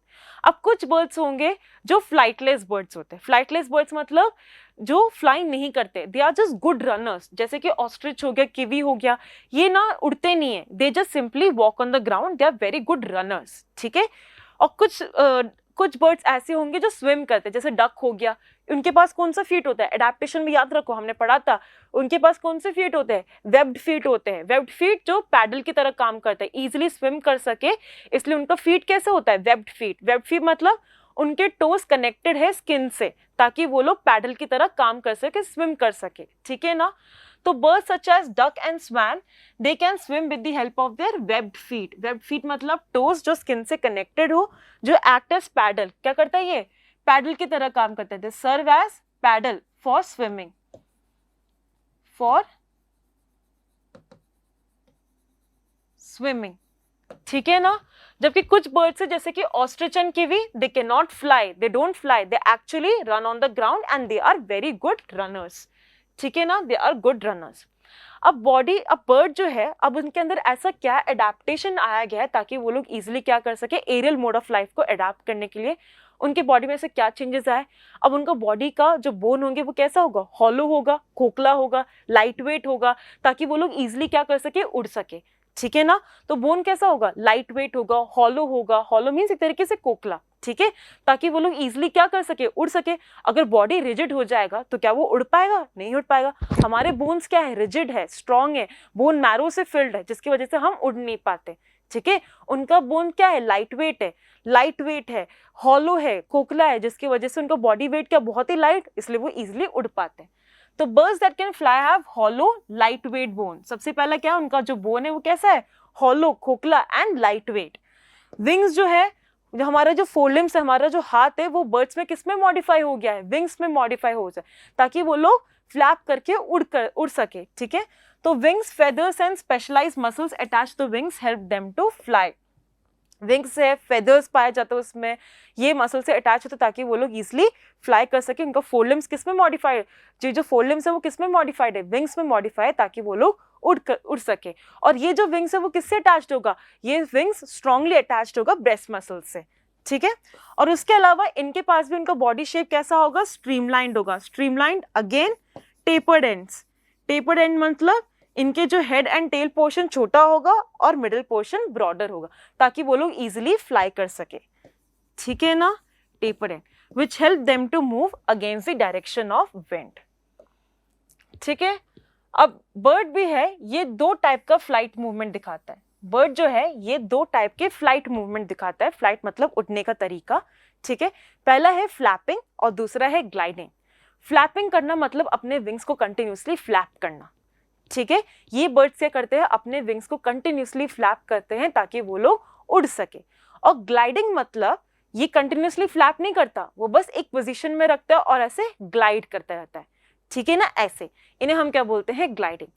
अब कुछ बर्ड्स होंगे जो फ्लाइटलेस बर्ड्स होते हैं। फ्लाइटलेस बर्ड्स मतलब जो फ्लाई नहीं करते, they are just good runners, जैसे कि ऑस्ट्रिच हो गया, किवी हो गया, ये ना उड़ते नहीं है, they just simply walk on the ground, they are very good runners. ठीक है, और कुछ बर्ड्स ऐसे होंगे जो स्विम करते हैं, जैसे डक हो गया, उनके पास कौन सा फीट होता है, एडेप्टेशन में याद रखो, हमने पढ़ा था, उनके पास कौन से फीट होते हैं, वेब्ड फीट होते हैं। वेब्ड फीट जो पैडल की तरह काम करते हैं, इजीली स्विम कर सके, इसलिए उनका फीट कैसे होता है, वेब्ड फीट। वेब्ड फीट मतलब उनके टोस कनेक्टेड है स्किन से, ताकि वो लोग पैडल की तरह काम कर सके, स्विम कर सके। ठीक है ना, तो birds such as duck and swan, they can swim with the help of their webbed feet। webbed feet मतलब toes जो skin से connected हो, जो act as paddle, क्या करता है, ये paddle की तरह काम करता है, they serve as paddle for swimming, for swimming। ठीक है ना, जबकि कुछ बर्ड्स है जैसे कि ostrich and kiwi, they can not fly, they don't fly, they actually run on the ground and they are very good runners. ठीक है ना, दे आर गुड रनर्स। अब बर्ड जो है, अब उनके अंदर ऐसा क्या एडेप्टेशन आया गया है ताकि वो लोग इजीली क्या कर सके, एरियल मोड ऑफ लाइफ को अडेप्ट करने के लिए उनके बॉडी में से क्या चेंजेस आए। अब उनका बॉडी का जो बोन होंगे वो कैसा होगा, हॉलो होगा, खोखला होगा, लाइट वेट होगा, ताकि वो लोग इजीली क्या कर सके, उड़ सके। ठीक है ना, तो बोन कैसा होगा, लाइट वेट होगा, हॉलो होगा, हॉलो मीन्स एक तरीके से खोखला। ठीक है, ताकि वो लोग इजीली क्या कर सके, उड़ सके। अगर बॉडी रिजिड हो जाएगा तो क्या वो उड़ पाएगा, नहीं उड़ पाएगा। हमारे बोन्स क्या है, रिजिड है, स्ट्रॉन्ग है, बोन मैरो से फिल्ड है, जिसकी वजह से हम उड़ नहीं पाते। ठीक है, उनका बोन क्या है, लाइट वेट है, हॉलो है, खोखला है, जिसकी वजह से उनका बॉडी वेट क्या बहुत ही लाइट, इसलिए वो इजिली उड़ पाते हैं। तो birds that can fly have hollow light weight bone. सबसे पहला क्या, उनका जो बोन है वो कैसा है, हॉलो, खोखला एंड लाइट वेट। विंग्स जो है, जो हमारा जो फोरलिम्स है, हमारा जो हाथ है, वो बर्ड्स में किस में मॉडिफाई हो गया है, विंग्स में मॉडिफाई हो जाए, ताकि वो लोग फ्लैप करके उड़ सके। ठीक है, तो wings, feathers and specialized muscles attach to wings help them to fly. Wings है, फेदर्स पाया जाता है उसमें, ये मसल से अटैच होता है ताकि वो लोग इजिली फ्लाई कर सके। उनका फोरलिम्स किस में मॉडिफाइड, जो फोरलिम्स है वो किस में मॉडिफाइड है, विंग्स में मॉडिफाइड है, ताकि वो लोग उड़ सके। और ये जो विंग्स है वो किससे अटैच्ड होगा, ये विंग्स स्ट्रांगली अटैच्ड होगा ब्रेस्ट मसल से, ठीक है। और उसके अलावा इनके पास भी उनका बॉडी शेप कैसा होगा, स्ट्रीमलाइंड होगा। Streamlined again tapered ends, tapered and मतलब इनके जो हेड एंड टेल पोर्शन छोटा होगा और मिडिल पोर्शन ब्रॉडर होगा, ताकि वो लोग इजिली फ्लाई कर सके, ठीक है ना। Tapered end which help them to move against the direction of wind, ठीक है। अब बर्ड भी है, ये दो टाइप का फ्लाइट मूवमेंट दिखाता है। बर्ड जो है ये दो टाइप के फ्लाइट मूवमेंट दिखाता है। फ्लाइट मतलब उड़ने का तरीका, ठीक है। पहला है फ्लैपिंग और दूसरा है ग्लाइडिंग। फ्लैपिंग करना मतलब अपने विंग्स को कंटिन्यूसली फ्लैप करना, ठीक है। ये बर्ड्स क्या करते हैं, अपने विंग्स को कंटिन्यूसली फ्लैप करते हैं ताकि वो लोग उड़ सके। और ग्लाइडिंग मतलब ये कंटिन्यूसली फ्लैप नहीं करता, वो बस एक पोजीशन में रखता है और ऐसे ग्लाइड करता रहता है, ठीक है ना, ऐसे। इन्हें हम क्या बोलते हैं, ग्लाइडिंग।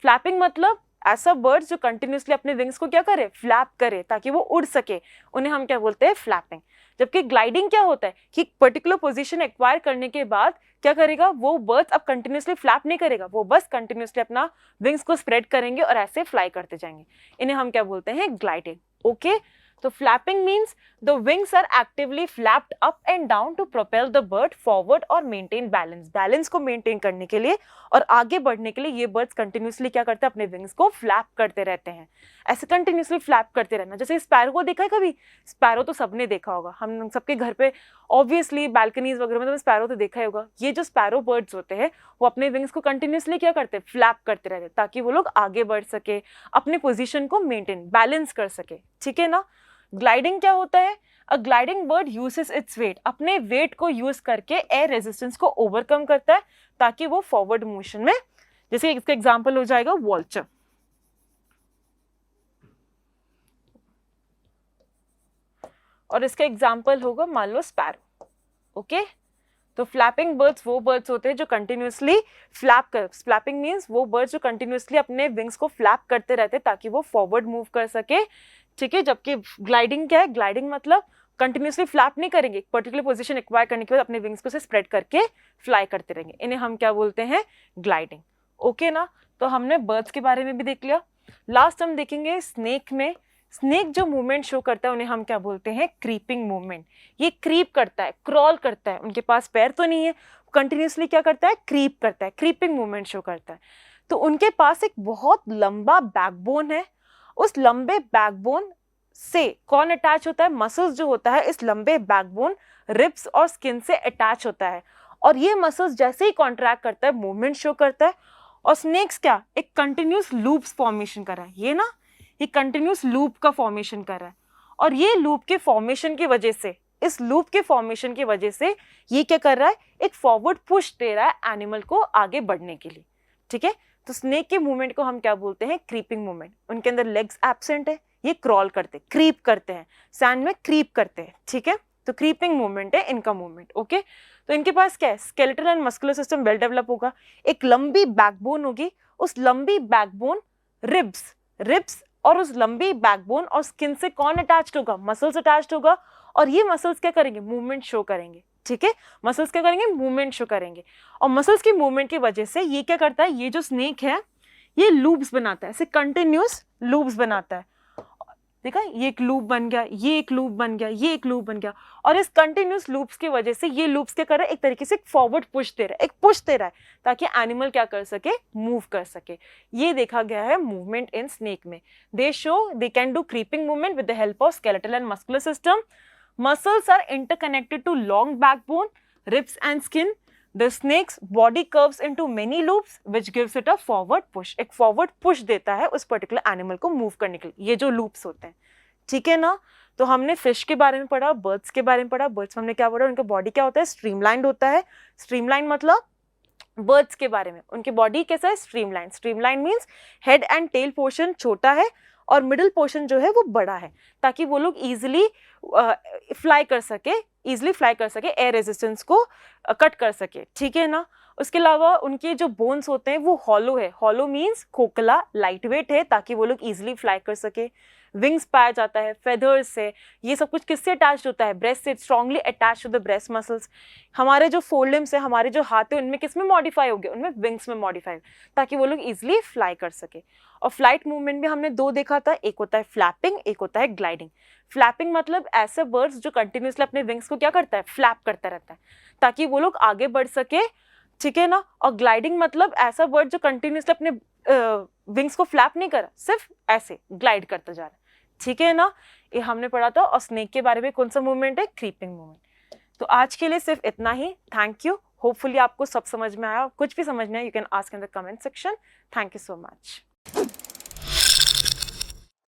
फ्लैपिंग मतलब ऐसा बर्ड जो कंटिन्यूसली अपने विंग्स को क्या करे, फ्लैप करे ताकि वो उड़ सके, उन्हें हम क्या बोलते हैं, फ्लैपिंग। जबकि ग्लाइडिंग क्या होता है कि पर्टिकुलर पोजीशन एक्वायर करने के बाद क्या करेगा, वो बर्ड्स अब कंटिन्यूसली फ्लैप नहीं करेगा, वो बस कंटिन्यूसली अपना विंग्स को स्प्रेड करेंगे और ऐसे फ्लाई करते जाएंगे। इन्हें हम क्या बोलते हैं, ग्लाइडिंग, ओके। तो flapping means the wings are actively flapped up and down to propel the bird forward और मेंटेन बैलेंस, बैलेंस को मेंटेन करने के लिए और आगे बढ़ने के लिए ये बर्ड्स कंटिन्यूसली क्या करते हैं, अपने विंग्स को फ्लैप करते रहते हैं। ऐसे कंटिन्यूसली फ्लैप करते रहना। जैसे स्पैरो को देखा है कभी, स्पैरो तो सबने देखा होगा, हम सबके घर पे ऑब्वियसली बालकनीज वगैरह में तो स्पैरो तो देखा ही होगा। ये जो स्पैरो बर्ड्स होते हैं वो अपने विंग्स को कंटिन्यूसली क्या करते हैं, फ्लैप करते रहते हैं ताकि वो लोग आगे बढ़ सके, अपने पोजीशन को मेंटेन बैलेंस कर सके, ठीक है ना। ग्लाइडिंग क्या होता है, a gliding bird uses its weight, अपने वेट को यूज करके एयर रेजिस्टेंस को ओवरकम करता है ताकि वो फॉरवर्ड मोशन में, जैसे इसका एग्जांपल हो जाएगा वॉल्चर, और इसका एग्जांपल होगा मान लो स्पैरो, ओके। तो फ्लैपिंग बर्ड्स वो बर्ड्स होते हैं जो कंटिन्यूसली फ्लैपिंग मींस वो बर्ड्स जो कंटिन्यूसली अपने विंग्स को फ्लैप करते रहते हैं ताकि वो फॉरवर्ड मूव कर सके, ठीक है। जबकि ग्लाइडिंग क्या है, ग्लाइडिंग मतलब कंटिन्यूसली फ्लैप नहीं करेंगे, पर्टिकुलर पोजीशन एक्वायर करने के बाद अपने विंग्स को से स्प्रेड करके फ्लाई करते रहेंगे, इन्हें हम क्या बोलते हैं, ग्लाइडिंग, ओके ना। तो हमने बर्ड्स के बारे में भी देख लिया। लास्ट हम देखेंगे स्नेक में। स्नेक जो मूवमेंट शो करता है उन्हें हम क्या बोलते हैं, क्रीपिंग मूवमेंट। ये क्रीप करता है, क्रॉल करता है, उनके पास पैर तो नहीं है, कंटिन्यूसली क्या करता है, क्रीप करता है, क्रीपिंग मूवमेंट शो करता है। तो उनके पास एक बहुत लंबा बैकबोन है, उस लंबे बैकबोन से कौन अटैच होता है, मसल्स जो होता है इस लंबे बैकबोन रिब्स और स्किन से अटैच होता है, और ये मसल्स जैसे ही कॉन्ट्रैक्ट करता है मूवमेंट शो करता है। और स्नेक्स क्या, एक कंटिन्यूस लूप्स फॉर्मेशन कर रहा है, ये ना, ये कंटिन्यूस लूप का फॉर्मेशन कर रहा है, और ये लूप के फॉर्मेशन की वजह से, इस लूप के फॉर्मेशन की वजह से ये क्या कर रहा है, एक फॉरवर्ड पुश दे रहा है एनिमल को आगे बढ़ने के लिए, ठीक है। तो स्नेक के मूवमेंट को हम क्या बोलते हैं, क्रीपिंग मूवमेंट। उनके अंदर लेग्स एब्सेंट है, ये क्रॉल करते, क्रीप करते हैं, सैंड में क्रीप करते हैं, ठीक है। तो क्रीपिंग मूवमेंट है इनका मूवमेंट, ओके। तो इनके पास क्या है, skeletal and muscular system well develop होगा, एक लंबी बैकबोन होगी, उस लंबी बैकबोन रिब्स और उस लंबी बैकबोन और स्किन से कौन अटैच्ड होगा, मसल्स अटैच्ड होगा, और ये मसल्स क्या करेंगे, मूवमेंट शो करेंगे, ठीक है। मसल्स क्या करेंगे, मूवमेंट शो करेंगे, और मसल्स की मूवमेंट की वजह से ये क्या करता है, ये जो स्नेक है ये लूप्स बनाता है, ऐसे कंटिन्यूस लूप्स बनाता है। देखा, ये एक लूप बन गया, ये एक लूप बन गया, ये एक लूप बन गया, और इस कंटिन्यूस लूप्स की वजह से ये लूप्स क्या कर रहा है, एक तरीके से एक फॉरवर्ड पुश दे रहा है, एक पुश दे रहा है ताकि एनिमल क्या कर सके, मूव कर सके। ये देखा गया है मूवमेंट इन स्नेक में। दे show they can do creeping movement with the help of skeletal and muscular system. Muscles are interconnected to long backbone, ribs and skin. The snake's body curves into many loops, which gives it a forward push. एक forward push देता है उस particular animal को move करने के लिए, ये जो loops होते हैं, ठीक है ना। तो हमने फिश के बारे में पढ़ा, बर्ड्स के बारे में पढ़ा। बर्ड्स में हमने क्या पढ़ा, उनका बॉडी क्या होता है, स्ट्रीमलाइंड होता है। स्ट्रीमलाइन मतलब बर्ड्स के बारे में, उनके बॉडी कैसा है, streamline. Streamline means head and tail portion छोटा है और मिडिल पोर्शन जो है वो बड़ा है, ताकि वो लोग इजीली फ्लाई कर सके, एयर रेजिस्टेंस को कट कर सके, ठीक है ना। उसके अलावा उनके जो बोन्स होते हैं वो हॉलो है, हॉलो मीन्स खोखला, लाइट वेट है, ताकि वो लोग इजीली फ्लाई कर सके। विंग्स पाया जाता है, फेदर्स से। ये सब कुछ किससे अटैच होता है? ब्रेस्ट से, strongly attach to the breast muscles. हमारे जो फोर लिम्स है, हमारे जो हाथ है, उनमें किस में मॉडिफाई हो गए? उनमें विंग्स में मॉडिफाई, ताकि वो लोग इजिली फ्लाई कर सके। और फ्लाइट मूवमेंट भी हमने दो देखा था, एक होता है फ्लैपिंग, एक होता है ग्लाइडिंग। फ्लैपिंग मतलब ऐसे बर्ड्स जो कंटिन्यूसली अपने विंग्स को क्या करता है? फ्लैप करता रहता है, ताकि वो लोग आगे बढ़ सके, ठीक है ना। और ग्लाइडिंग मतलब ऐसा बर्ड जो कंटिन्यूसली अपने विंग्स को फ्लैप नहीं कर रहा, सिर्फ ऐसे ग्लाइड करता जा रहा है, ठीक है ना। ये हमने पढ़ा था। और स्नेक के बारे में कौन सा मूवमेंट है? Creeping movement. तो आज के लिए सिर्फ इतना ही। Thank you. होपफुली आपको सब समझ में आया। कुछ भी समझ नहीं आया, you can ask in the comment section. Thank you so much.